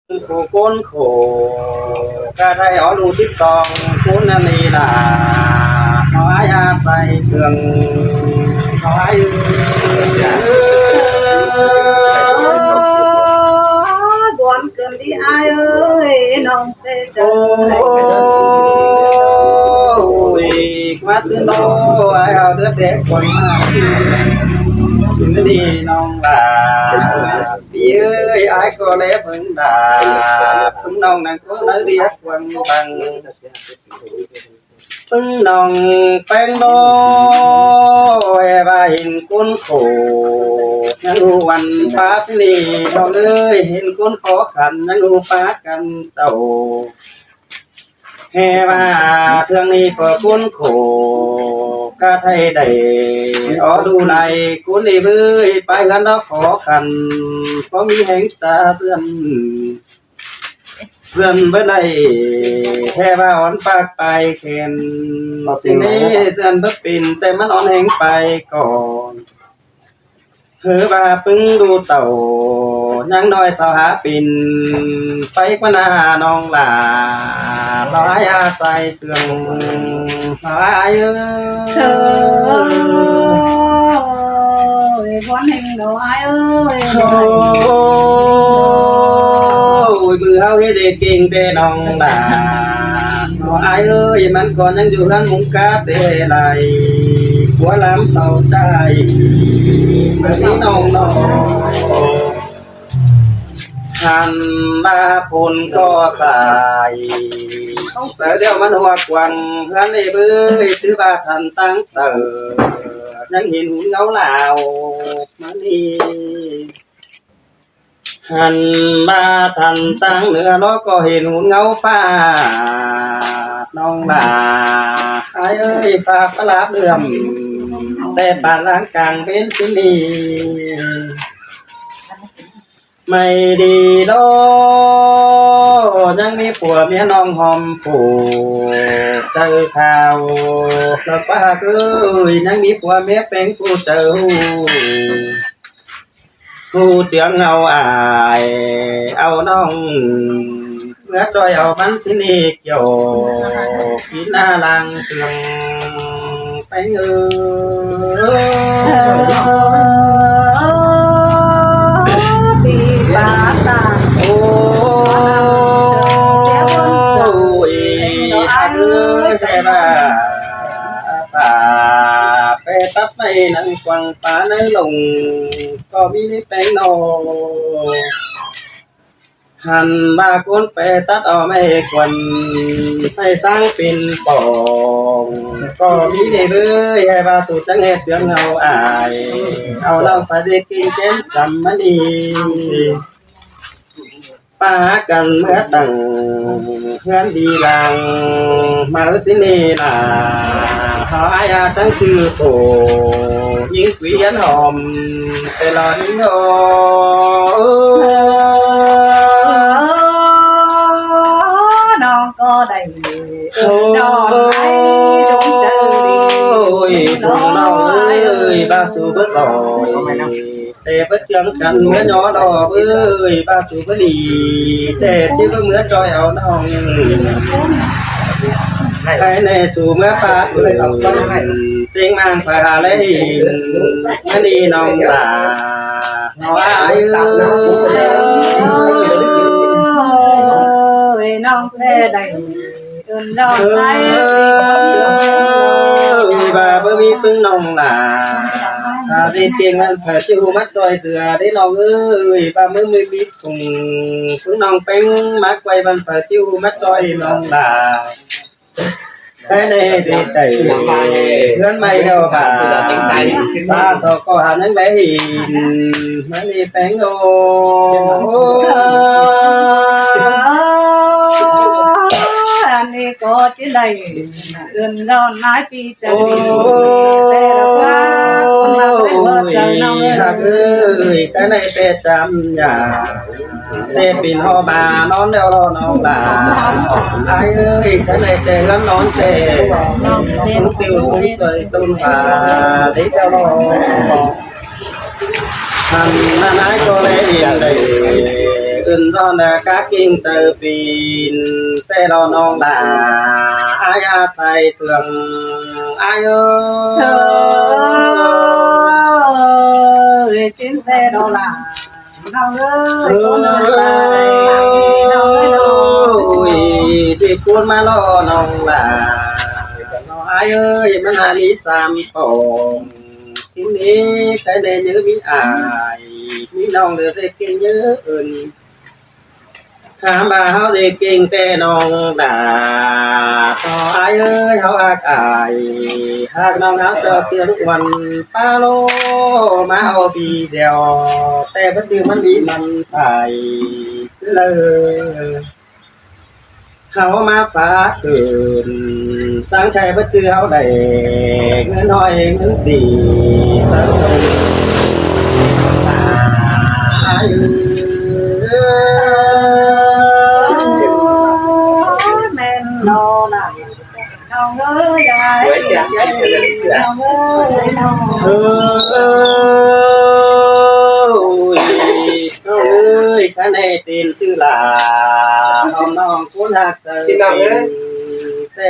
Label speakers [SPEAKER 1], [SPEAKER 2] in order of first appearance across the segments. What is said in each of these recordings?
[SPEAKER 1] khổ côn khổ ca thay ó lu tiếp tòng cuốn nan ni là nói a say sương nói
[SPEAKER 2] buồn cơn đi ai ơi nông tê
[SPEAKER 1] ôi quá xứ nô ai ở đứa đẹp quần mà đi nông là đi ơi ai có lẽ vẫn là cũng nông nàng có nói đi hát quần bằng nòng pen đô và hình cuốn khổ nhang u văn phá ni đau ơi hình cuốn khó khăn nhang u phá căn tàu hè và thương ni phở cuốn khổ ca thay đầy ở đu này cuốn đi với phải gần đó khó khăn có mi hành ta vườn với này theo vào ăn bạc bài khenสิ่งนี้เตือนเบิกปินแต่มันอ่อนแห้งไปก่อนเฮือบาปึ้งดูเต่ายังน้อยสาวหาปินไปกว่านาน้องหลาร้อยอาใส่เสื่องร้อยเอ้
[SPEAKER 2] ยbuồn hình đồ ai ơi
[SPEAKER 1] มือเฮาเฮ็ดได้เก่งแต่น้องหลาน้องอายเอ้ยมันก่อนยังอยู่หันมุงกาเตไหลหัวลำเศร้าใจเมื่อนี้น้องหันมาพลก็สายแต่เดี๋ยวมันหัวกวังเฮือนเลยเบ้ยถือว่าทันตั้งเตอยังเห็นหุ่นเงาเหล่ามันนี่หันมาทันตั้งเหนือล้อก็เห็นหุ่นเงาฟ้าน้องหลาไอ้เอ้ยฟ้าประหลาดเลื่อมแต่ป่านล้างกลางเป็นสิ่งดีไม่ดีโลยังมีผัวเมียน้องหอมผูเจอข่าวแล้วป้าเอ้ยยังมีผัวเมียเป็นผู้เจอผู้เจืองเอาอายเอาน้องเมื่อจอยเอามันสินีเกี่ยวกินหน้าลังเสื่องไปเง
[SPEAKER 2] ปีบาตา
[SPEAKER 1] โอ้ยอาเอ้ยใช่ป่ะตาไปตัดไม่นั่งกวางป่าในลงก็มีนี่เป็นโนหันมาก้นไปตัดเอาไม่ควนให้สร้างเป็นปองก็มีนี่เบ้ยให้บาสุจังเหตุเตือนเอาอายเอาเราไปได้กินเก้นจำมันดีป้ากันเมื่อตั้งเพื่อนดีลังมาสินีนาหายาตั้งคือโตยิ่งเกวียนหอมแต่หลอนโอ
[SPEAKER 2] น้องก็ได้นอนไอ้สมเจอดี
[SPEAKER 1] น้องเอ้ยบ้าสูบลอยแต่เพื่อจังกันเมื่อย้อนดอกเอ้ยบ้าสูบลีแต่ที่เมื่อจอยเอาน้องไอ้ในสู่เมื่อฟ้าเลยต้องฟังเตียงมังฟ้าเลยอันนี้น้องตาน้อย
[SPEAKER 2] น้องแพ้ได้น้องไอ้
[SPEAKER 1] bà bơ mi phương nòng là đi tiền ăn phải chịu mắt rồi từ đấy nó ơi bà mới mới biết cùng phương nòng bánh mắt quay văn phải chịu mắt rồi nòng là cái này thì tẩy lớn mày đâu bà xa sao có hẳn những đấy thì nó đi bánh ô
[SPEAKER 2] นี่ก็ที่ใดเดินรอนน้อยปีจะดีแต่ว่าคนเราไม่พอใจน้อง
[SPEAKER 1] เอ้ยcái nàyเป็ดจำอย่าเต้ปีนหอบานอนเดียวรอน้องหลาไอ้เอ้ยcái nàyเต้งั้นนอนเต้ตุ้งติวตุ้งเตยตุ้งป่าđi theoรอหันหน้าก็เลยเดียดเลย ตื่นร้อนกะกิ่งเตอปีนแต่เราน้องด่าอายอาศัยเสื่องอายเอ้
[SPEAKER 2] เธ
[SPEAKER 1] ย
[SPEAKER 2] อชิ้นเท่เราล่ะน้องเอ้ย
[SPEAKER 1] เอ้
[SPEAKER 2] คนเอ้ยน้องเอ้ยน้อง
[SPEAKER 1] ยที่คุณมาล่อน้องด่าอายเอ้ยมันอามีสามปองสิ่งนี้ใครได้เยอะมีอายมีน้องเหลือได้เก่งเยอะอื่น ถามว่าเฮาได้เก่งแต่น้องด่าต่ออายเอ้ยเฮาอักอายหากน้องเฮาเจอเตือนวันป้าโลมาเอาปีเดียวแต่บ่ถือมันมีมันไปเลยเฮามาฟ้าเกินสร้างใจบ่ถือเฮาได้เงินน้อยเงินดีสักคนอายเอ้ย
[SPEAKER 2] แม่น้องล่ะน้องเอ้ยยายน้องเอ้ยน้อง
[SPEAKER 1] เอ้ยข้าในตีนชื่อลาห้องน้องคุณหักเจอแต่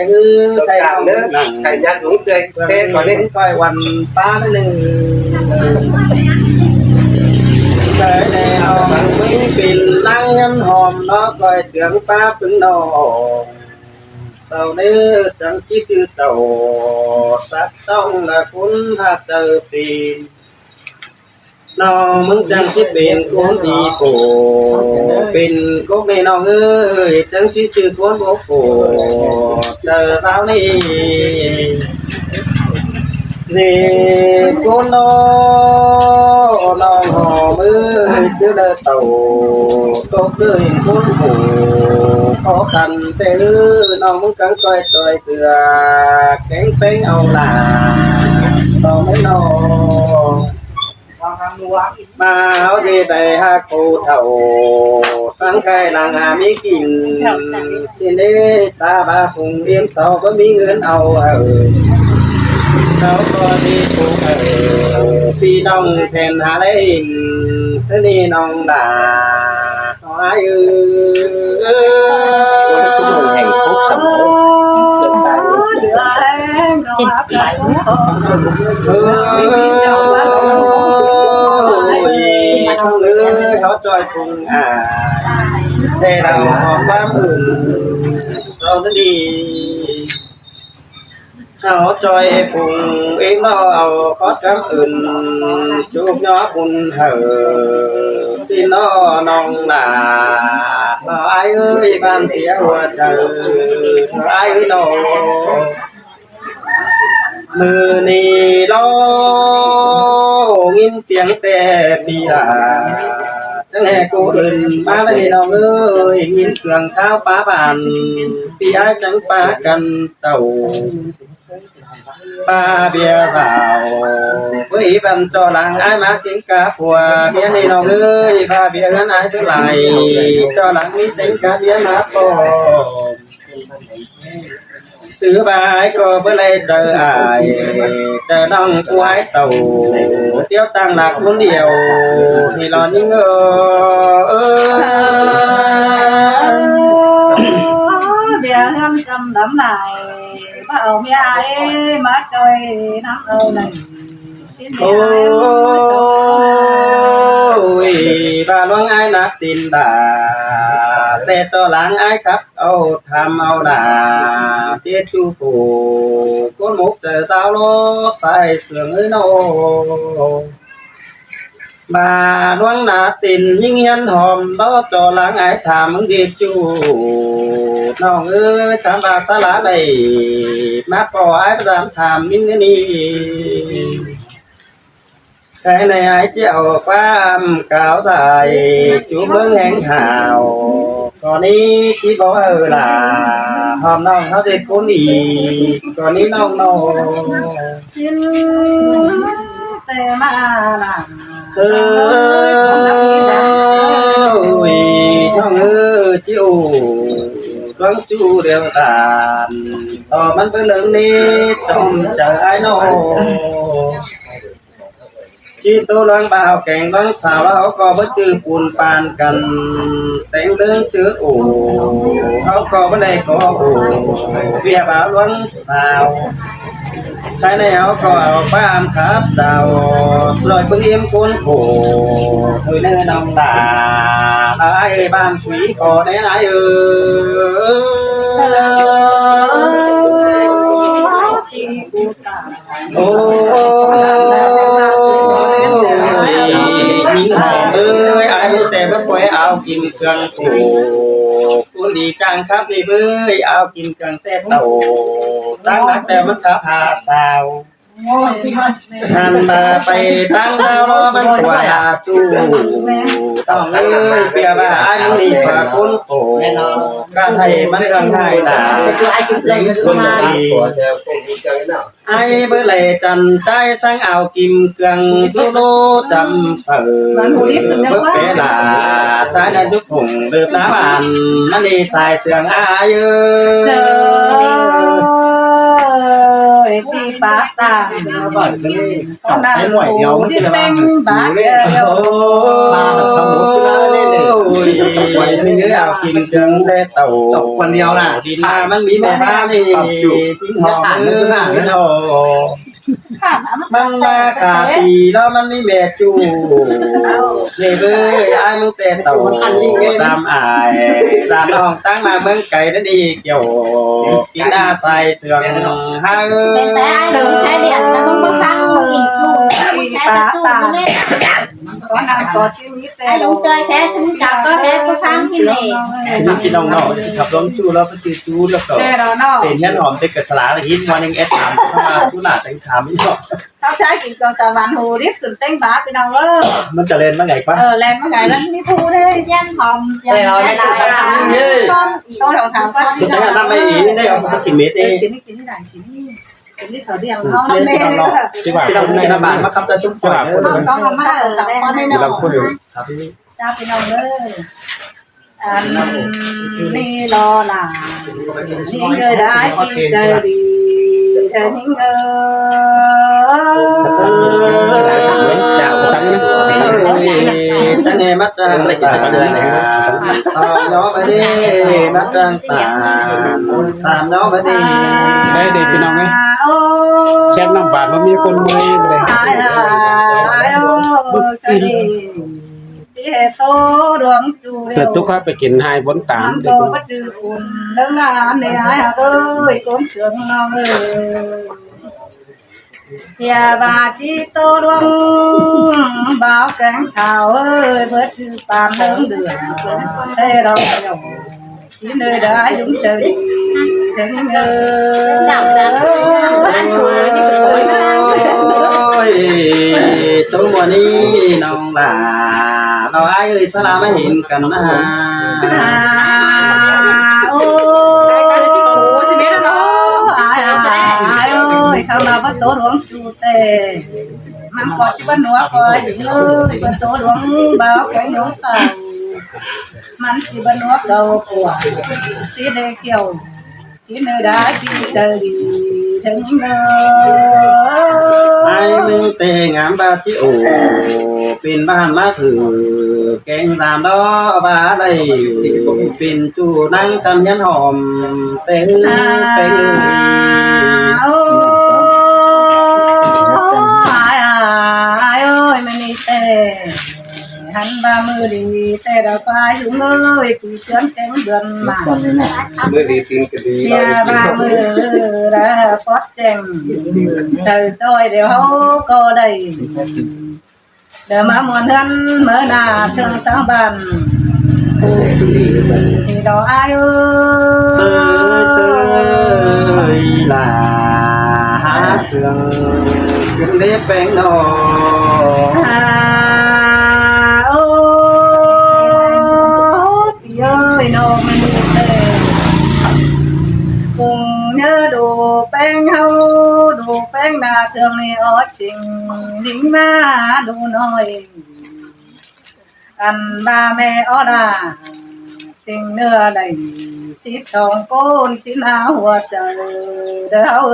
[SPEAKER 1] ใครน้องนั่ง
[SPEAKER 3] ไก่ยัดหนูเตยเต้ก่อนนี้
[SPEAKER 1] ก้อยวันป้าหนึ่งเคยในเอามันไม่ปิ่นนั่งยันหอมน้อก้อยเตืองป้าพึ่งน้องเต่าเนื้อจังคิดคือเต่าสักต้องละคุณหักเจอปีนน้องมึงจังสิเป็นคนดีโกเป็นกุ๊กในน้องเอ้ยจังสิชื่อคนโอ้โหเจอเท้านี้นี่คนน้องหอมือเชื่อเดินเต่าตกเลยคนโหขอกันแต่น้องมึงกังก้อยต่อยเกลือแข็งเป็นเอาหลาต่อไม่น้อง มาเอาดีไปหาคูเท่าสังไก่นางหามีกินชินเดตาบาคงเลี้ยงเสาก็มีเงินเอาเขาก็ดีผูกพี่น้องแทนหาได้เท่านี้น้องด่าขอให้
[SPEAKER 3] แห่งคุกสมองเกิดตาย
[SPEAKER 2] สิ้นปี
[SPEAKER 1] เขาจอยพุงแต่เราหอมบ้าอื่นเราก็ดีเขาจอยพุงเองเราเอาคอดคำอื่นจูบย้อบุญเหอสิน้อน้องหนาไอ้เอ้ยบ้านเสียหัวใจไอ้น้องมือนี่ล้องินเสียงแต่ปีลาจังแห่กูอื่นมาเลยน้องเอ้ยงินเสียงเท้าป้าบานปีอ้ายจังป้ากันเต่าป้าเบียร์สาวเฮ้ยบันจอหลังอ้ายมาจิงกาผัวเบียร์นี่น้องเอ้ยป้าเบียร์งั้นอ้ายเท่าไหร่จอหลังมีจิงกาเบียร์มาปอซื้อบายก็เพื่อเลยเจออายเจอน้องควายเต่าเที่ยวตั้งหลักคนเดียวที่รอนิ่ง
[SPEAKER 2] เดี๋ยวทำจำน้ำไหนมาเอาเมียไอ้มาจอยน้ำเอาไหนชิ้นเดี
[SPEAKER 1] โอ้
[SPEAKER 2] ย
[SPEAKER 1] ยบ้านวังไอ้นักตินดาแต่เจ้าหลังไอ้ครับเอาทำเอาด่าเตี้ยชูฟูก้นมุกเจอสาวโลใส่เสื่องเอ้ยโนบ้านวังนาตินยิ่งยันหอมดอเจ้าหลังไอ้ถามมึงดีจูน้องเอ้ยถามบาสลาได้มาปล่อยประจำถามมิ่งนี่ใครในไอ้เจ้าความกาวใส่จูเบิ้งแห่งหาวก่อนนี้ที่บอกล่ะหอมน้องเขาจะคุ้นอีกก่อนนี้น้องน้อง
[SPEAKER 2] ชิ้นแต่มาล่ะ
[SPEAKER 1] เอ้ยน้องจิ้วร้องจูเดียวตานต่อมันเป็นเรื่องนี้ต้องเจอไอ้น้อง ชีตัวเรื่องบ่าวแก่งเรื่องสาวเราก็บ่จื้อปูนปานกันแต่งเรื่องจื้อโอ้เขาก็บ่ได้ก็โอ้เบียบ่าวเรื่องสาวใครในเอาก็เอาป้ามครับดาวลอยเพิ่งเอี่ยมคนโผคุยเนื้อน้องตาไอ้บ้านผีก็ได้ไหนโอ้ยิงหอมไอ้แต่ไม่ค่อยเอากินเครื่องโผคุณดีจังครับนี่เบ้ยเอากินเครื่องแต่เต่าตั้งนักแต่มันขาพาสาวหันมาไปตั้งดาวรอมันตัวจูต้องเปียบ่าไอ้มึงนี่กว่าคนโผการไทยมันเรื่องไทยด่าคนดีไอ้เบื่อเลยจันใจสังเอากิมเกลืองทุโลจำเสือเบื่อเปล่าใช้ในยุคผงเดือบน้ำอันมันดีใส่เสืองอาเย
[SPEAKER 2] พี่ปากตา
[SPEAKER 1] จับให้หน่วยเดียวมันจะเป็นบาเดียวมาสมุทรเลยไว้ไม่เยอะเอากินเชิงแต่เต่าจบคนเดียวน่ะดินมันมีแม่บ้านนี่ทิ้งหอมมือหน้าโอ้มันมาขาตีแล้วมันมีแม่จูเลยเบ้ยไอ้มึงแต่เต่าตามอายตามน้องตั้งมาเมืองไก่นั่นดีเกี่ยวกินหน้าใส่เสื่องห้า
[SPEAKER 4] เป็นแต่ไอ้หนูแค่เดียดแต่มึงก็ฟังมึงอีกจูมึงแค่จะจูมึงเนี่ยไอ้ลุงเจยแค่ถึงจับก็แค่ก็ฟังที่นี่
[SPEAKER 1] นี่กินน้องๆจะขับรถจูแล้วก็จืดจูแล้วก็เป็นยันหอมเด็กกระสลาหินวันยังเอสถามเข้ามาทุน่าแต่งถามไม่ชอบ
[SPEAKER 2] เขาใช้กินกองตะวันหูริบสุดเต้งบาไปน้อง
[SPEAKER 1] มันจะเล่นเมื่อไงปะ
[SPEAKER 2] เล่นเมื่อไงแล้วนี่พูได้
[SPEAKER 4] ยันหอมยัน
[SPEAKER 2] ต้นอีกต้นของสามก็
[SPEAKER 1] สุดท้ายทำไม่อีได้เอาไปกินเม็ดเอง
[SPEAKER 2] กินนี่ได้กินนี่นี่เขาเรียกเขาน้องแม่นี่ก็
[SPEAKER 1] ที่ว่าเราในระบาดมาครับจะชุบฝอย
[SPEAKER 2] ต้องมา
[SPEAKER 1] เราคุยอยู่ครับพี่
[SPEAKER 2] จ้าไปน้องนี่รอหล่ะนี่เงยได้ที่ใจดีเธอนิ่ง
[SPEAKER 1] เจ้าฉันเองมัดจังเลยจังเลยสามน้องไปดิมัดจังตาสามน้องไปดิ
[SPEAKER 3] ได้เด็กพี่น้องไหมแช่น้ำบาดมันมีคนมือเลย
[SPEAKER 2] โตดวงจู
[SPEAKER 3] เกิดทุกข้าไปกินไฮบนตาม
[SPEAKER 2] โตก็จืดอุ่นเรื่องงานเนี่ยไอ้เอ้ยก้นเสืองน้องอย่าบาจีโตดวงบ่าวแกงสาวเบิดจืดปามเดือดให้เราที่nơi đã dũng trờiถึง
[SPEAKER 4] จับจับอันช่วยนี่เป็นคน
[SPEAKER 1] ตัวมันนี่น้องหล่าเราไอ้สลาไม่เห็นกันนะ
[SPEAKER 2] โอ้ยที่โอ้ใช่ไหมล่ะน้องไอ้เอ้ยเขามาว่าโตหลวงจูเตมันกอดที่บ้านหัวคอยอยู่เลยเป็นโตหลวงบ่าวแข็งหลวงสาวมันสิบนวดเราปวดสีแดงเขียวที่เนื้อได้ที่เจอดีถึงเนื้อ
[SPEAKER 1] ไอ้มึงเตะงามบาที่โอเป็นบ้านมาถือแกงตามดอกบาได้เป็นจูนั่งกันยันหอมเตะเป็น
[SPEAKER 2] โอ้ยมันนี่เตะหันบ่ามือดีแต่เราไปอยู่เลยกูเชื่อมแกงเดือนมา
[SPEAKER 1] มือดีจริงก็ดี
[SPEAKER 2] เสียบ่ามือแล้วปอดแจงเจอจอยเดี๋ยวเขาก็ได้เดี๋ยวมามวนเฮือนเมื่อหน้าเชิงตั้งบ้านที่ดอกอายุ
[SPEAKER 1] เชยลาหาเชืองยังเล็บแป้งนอ
[SPEAKER 2] นาthương này ở trình lính ma đủ nói ăn ba mẹ ở đà trình nửa đầy xít tròn côn xít áo hoa trời đau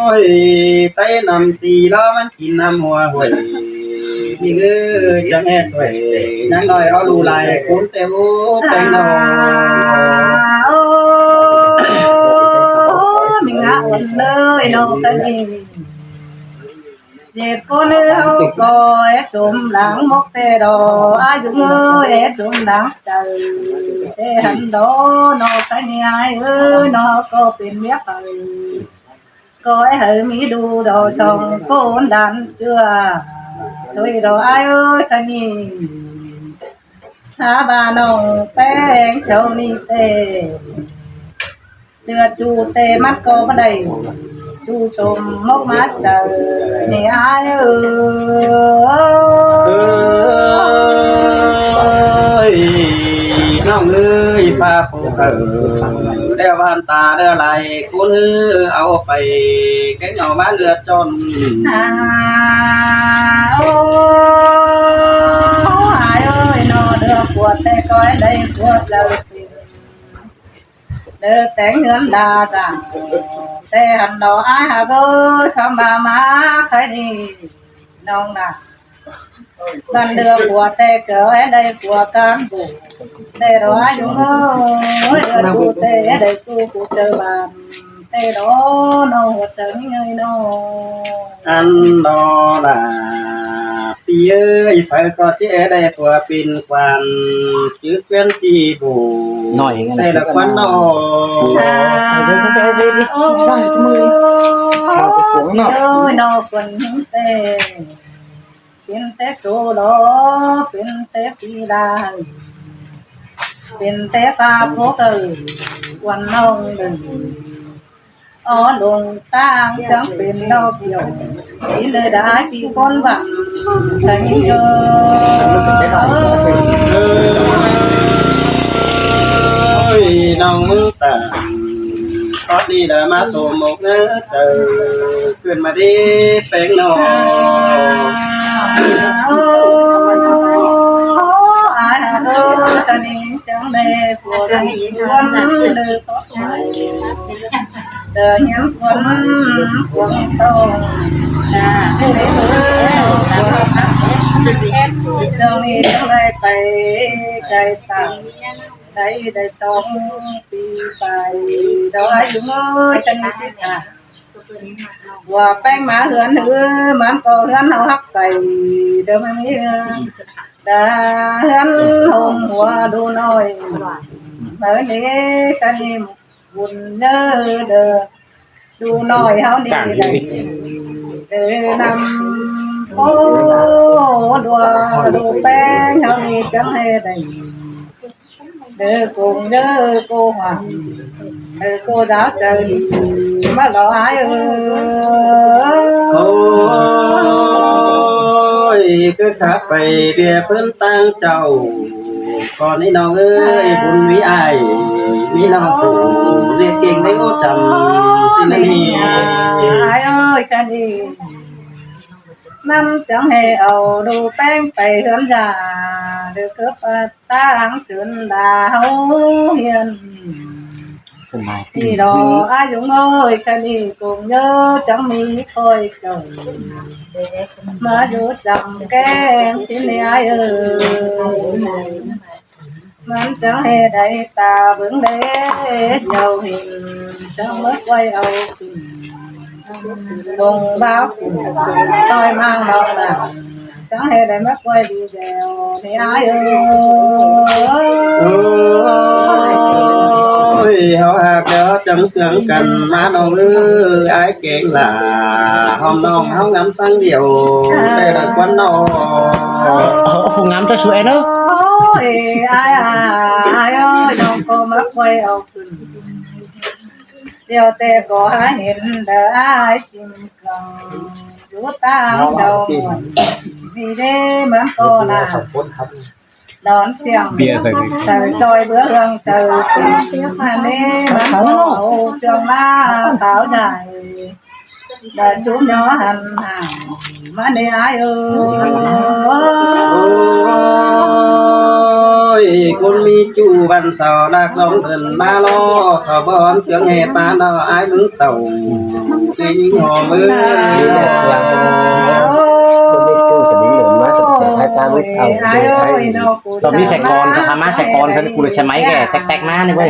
[SPEAKER 2] ơi
[SPEAKER 1] ไต้นำตีล้อมันกินน้ำหัวหวยนี่จังแห่ด้วยนั่งน้อยเอาลูลายคุ้นเตวแตงนอ
[SPEAKER 2] mình ngã ổn nơi đâu cái dệt cô nữ hậu coi sum đáng mốc tê đồ ai dũng ơi sum đáng trời tê hành đó nó cái ai ơi nó có tiền biết rồi coi hơi mỹ đu đồ xong cô đàn chưa thôi đồ ai ơi cái gì thả bà nồng bén châu ni tê đưa chu tê mắt cô vào đây chu trồm mốc mắt trời này ai
[SPEAKER 1] ơiน้องเอ้ยพาผู้เดี๋ยววันตาเดี๋ยวไหลคุณเอาไปแกงเอามาเลือดจน
[SPEAKER 2] ai ơi nó đưa của tê coi đây của lời đưa tiếng hướng đa rằng tê hành đồ ai hà ơi không bà má khai đi nông nà lần đưa của tê cỡ đây của cán bộ tê đó ai đúng ơi đưa của tê đây của chơi bàn tê đó nó hột trứng như nó
[SPEAKER 1] anh đó làพี่เอ้ยไฟก็เจ๊ได้ผัวเป็นควันชื่อเป็นจีบูได้ละควันนอ
[SPEAKER 2] ôi nó quần những tê bên tê số đó bên tê phi đà bên tê pha phố từ quần nông đừng ó luồng tang chẳng bên đâu kiểu chỉ nơi đá chỉ con vặn thành
[SPEAKER 1] ơi nông mưa tàn có đi đã má sổ một nước từ quyền mà đi bên nọ
[SPEAKER 2] ai hà đô ta đi chẳng lê của đây quân lư có tuổi đời nhắm quân quân tông là đường đi trong đây phải cây tặng đây đây sống đi phải đó ai đúng ơi chân như thế nào và bánh má hươn nữa má cô hươn hậu hấp cày đỡ mà mi đã hươn hồn hoa đu nồi mới đi cái gì buồn nhớ đờ đu nồi hao đi đây để nằm phố đua bánh hao đi chẳng hề đây để cùng nhớ cô hoàng cô giáo trời má lo ai
[SPEAKER 1] ơi cứ khắp bày bia phấn tăng trầu còn ấyน้องเอ้ยบุญวิไอมีน้องปู่เรียกเก่งได้โอ้จำสินะนี่
[SPEAKER 2] ai ơi cái gì năm chẳng hề ẩu đồ bánh phải hướng già được cướp tang sườn đà hấu hiền thì đó ai dũng ơi cái gì cũng nhớ chẳng mi thôi trời mà dù chẳng kém xin đi ai ơi mình chẳng hề đây ta vững đế giàu hình chẳng mất quay ẩu cùng báo tôi mang đâu là chẳng hề để mất quay đi dèo thì ai
[SPEAKER 1] ơi họ hạt đó chẳng chẳng cần má đâu ơi ai kẹn là hôm non háo ngắm sáng điều đây là quán nọ
[SPEAKER 3] phụ ngắm cho sữa đó
[SPEAKER 2] ôi ai ơi đâu có mất quay ẩu điều tê có hiện đỡ ai chim cần chú ta đầu vì thế mà cô là đón xiềng trời trôi bữa hương trời mà thế mà cô trường la tháo dài đời chú nhỏ hành hàng mà đi ai ơi
[SPEAKER 1] คุณมีจูบันเสาดักลองเดินมาล้อขอบอนเจืองแห่ปาดออายมึงเต่าในยิงหอมือ
[SPEAKER 3] สมนี้ใส่กรสภามาใส่กรใส่กูเลยใช่ไหมแกแตกๆมาเนี่ยเว้ย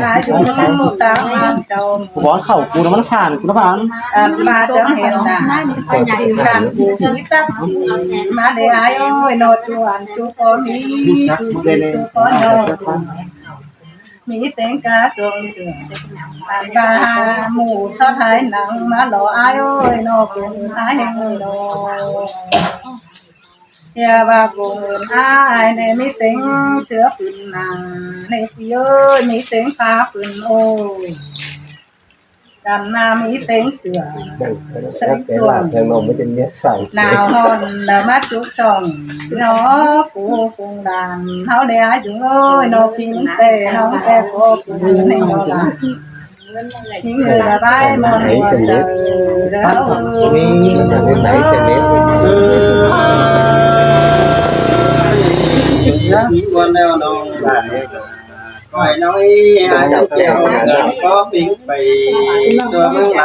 [SPEAKER 3] กูบอกเข้ากูน้ำมันผ่านกูน้ำผ่าน
[SPEAKER 2] มาจังเห็นนะการกูมีตักสีมาได้อายโอ้ยนอจวนจุกอมีจุกอนอมีเต็งกาสวงเสืออันบาหมูชอบหายหนังมาหล่ออายโอ้ยนอกูหายเงินดอยาว่ากูอายในมีเต็งเชื้อฝืนนาในพี่เอ้ยมีเต็งพาฝืนโอ้กันนามีเต็งเสือเส้นส่วน
[SPEAKER 5] ยังนมไม่เป็นเนื้อใส
[SPEAKER 2] นาวฮอนดามาจุกช่องน้อฟูฟงดานเฮาได้อาจุงเอ้ยน้อพิงเต้น้องแต่โกกูในนอลาทิ้งเลยละบายมอนหัวเจอแล้ว
[SPEAKER 5] นี่มันจะเป็นไหนเส้นเล็ก
[SPEAKER 1] ยิงวันแล้วน้องหลายก้อยน้อยหายเจ้าก็ปิ้งไปตัวเมืองไหล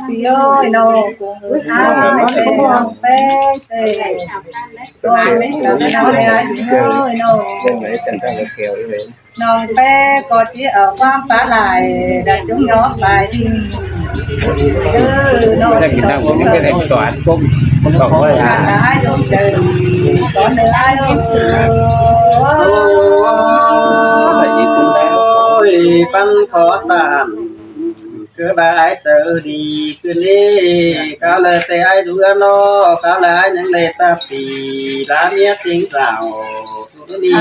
[SPEAKER 2] พี่เอ้ยน้อกูอ้ายเต้น้องเป้เต้ตัวไม่เสือน้องได้อาจุงเอ้ยน้อ
[SPEAKER 5] ยังไงกันทั้งแก้วเลย
[SPEAKER 2] น้องเป้ก็ที่เอาความปลาไหลดัดจุงย้อนไปดินน้อง
[SPEAKER 3] ไม่ได้กินน้ำผมไม่ได้ก่อนผมสองเลยอ่ะ
[SPEAKER 2] ได้ลงเจอตอนเดือดลง
[SPEAKER 1] ปันขอตามคือบายเจอดีคืนนี้เขาเลยแต่ไอ้ดูนอเขาเลยยังเลยตาปีลาเมียทิ้งเปล่าทุกนี้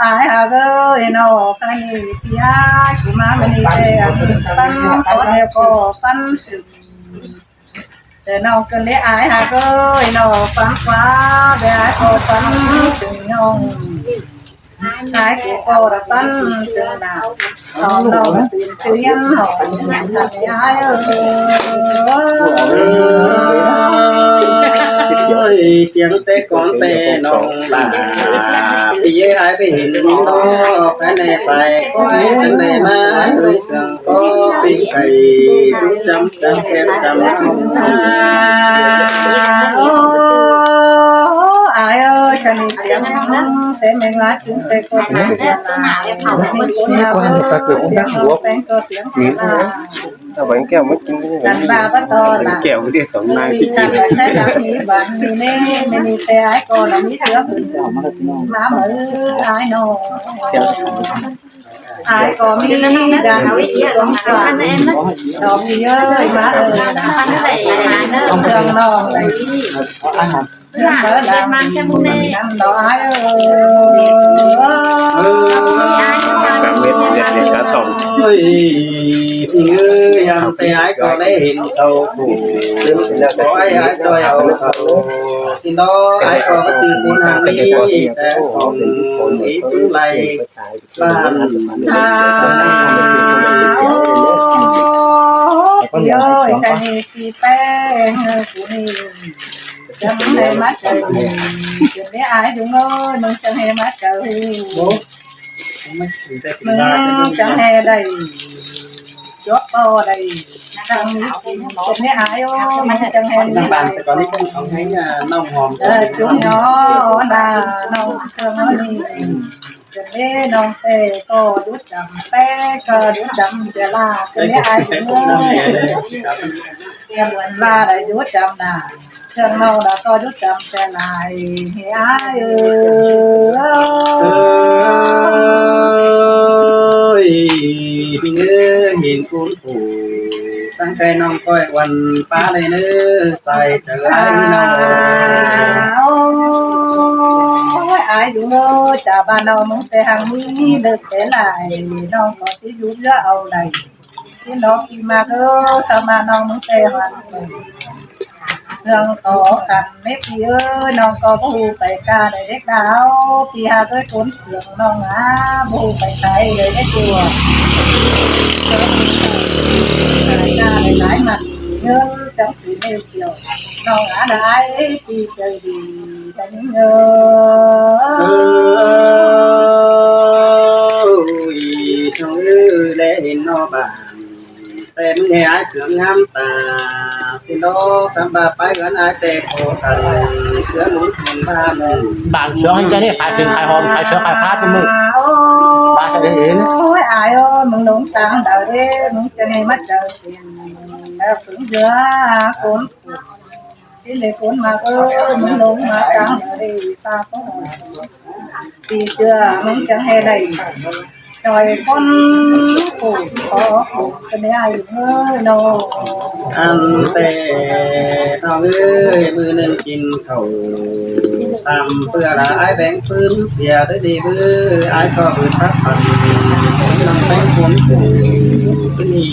[SPEAKER 2] ai hà gơi nó cái gì thì ai cũng mà mình đi phân có theo có phân sự để nó cần để ai hà gơi nó phân quá để ai có phân sự nhông ai cũng có là phân sự nào nó tìm tuyến họ là ai
[SPEAKER 1] ơi tiếng tê con tê nông là thì ai phải hình nó cái này phải có ai cái này mà ai ơi sương có bị cày chấm chấm xem chấm xong
[SPEAKER 2] ai ơi cho nên tiếng thế mình lá chúng tê có tiếng
[SPEAKER 5] ถ้าแบงแก้วไม่กินก็
[SPEAKER 2] đàn bà bắt to là
[SPEAKER 3] แก้วไม่ได้สองนายที่กิ
[SPEAKER 2] đàn
[SPEAKER 3] น
[SPEAKER 2] bà thấy là gì bạn thì nên mình tê ai cô là mỹ sữa má mở ai nô ai có mi đàn nào ít không cả đó thì ơi má ơi không thường nó mở đàn mang cho bún nè đó ai ơi
[SPEAKER 3] แบบเวทเนี่ยขาสอง
[SPEAKER 1] ơi thì ơi em tay ai có đấy hình tàu phủ có ai ai cho áo tàu thì đó ai có cái từ tin hàng đi để còn ý tứ này bàn
[SPEAKER 2] ơi cái này thì bé của mình chẳng hề mắt trời chuyện đấy ai đúng ơi mình chẳng hề mắt trời mình chẳng hề đầy chót to đầy chẳng hề ai ơi mình chẳng hề
[SPEAKER 1] đàn bàn sẽ có đi không thấy nông hòm
[SPEAKER 2] chúng nhỏ là nông thơm đi để nông tê có đút chậm té có đút chậm sẽ là cái đấy ai cũng ơi em muốn ba để đút chậm là thường lâu đã có đút chậm sẽ lại thì ai
[SPEAKER 1] ơi mình ơi nhìn cuốn phủ sang cây nông coi quần phá đây nữa xài trở ai
[SPEAKER 2] ôi ai dụ ơi chả bà nào muốn tê hàng mi được thế lại nó có tí giúp đỡ âu này cái nó khi mà cứ thầm mà nó muốn tê hoàn thường khó khăn mấy khi ơi nó có bù phải ca để đếch đáo thì hà cái cuốn sướng nó ngã bù phải thay để đếch chùa ca để lái mặt nhưng จังสีเกี่ยวน้องอะไรที่ใจดีแต่เงอ
[SPEAKER 1] ช่างได้เห็นนอบานแต่มึงให้อายเสืองามตาสิโลคำบาไปกันอายแต่โคกันเสือหนุนคนบ้าน
[SPEAKER 3] บางเชื้อให้ใจนี่ขายเป็นขายหอมขายเชื้อขายผ้าตัวมึง
[SPEAKER 2] บ้าจะเห็นโอ้ยอายโอ้มึงหลงตามดาวเด้มึงจะให้มาเจอเพียงแล้วถึงเดือคนที่เลยคนมามึงหลงมาตามดาวเด้ตาพ่อตีเชื่อมึงจะให้ได้จอยคนผู้ขอผู้จะได้เมื่อโน
[SPEAKER 1] อันแต่น้องมือหนึ่งกินเขาซ้ำเพื่อละอายแบ่งพื้นเสียได้ดีบื้ออายก็บืนพักผ่อนน้องแบ่งคนผู้ขึ้นนี่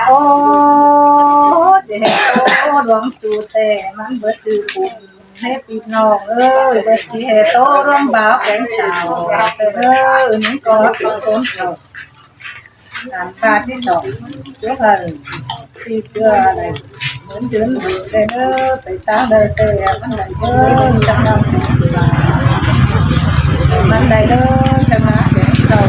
[SPEAKER 2] โอ้เจ้าดวงจูแต่มันเบิดจืดปุ่นให้ปีน้องเอ้ยเบิดที่เหตุโตร่วมบ่าวแก่งสาวเด้อนี่ก็เป็นคนเก่าการที่สองเชื่อเลยที่เชื่ออะไรเหมือนเดือนอยู่ได้เด้อไปตามเด้อแต่มันได้เด้อจังนั้นมันได้เด้อจังนั้นแก่งเก่า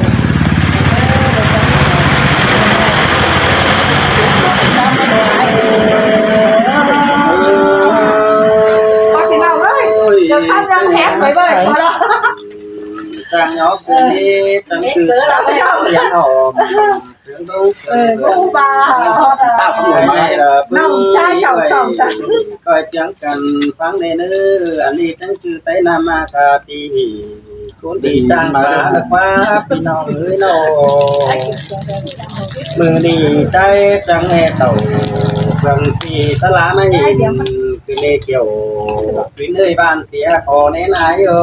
[SPEAKER 2] จะทำยังแฮกไปบ่อยพอแล้ว
[SPEAKER 1] จังยอกคือนี้จังคือยันหอมถึงดู
[SPEAKER 2] กูบา
[SPEAKER 1] ตาขโมยไม่ละ
[SPEAKER 2] น้องชายเจ้าช่องจ้ะ
[SPEAKER 1] ก็เจียงกันฟังในเนื้ออันนี้จังคือไตนามาคาตีคนดีจ้างมาละว่าพี่น้องเอ้ยน้องมือดีใจจังแห่เต่าเบิ่งที่ตลาไม่เห็นคือเลเกี่ยวคือเนยบ้านเสียขอแน่นายโอ้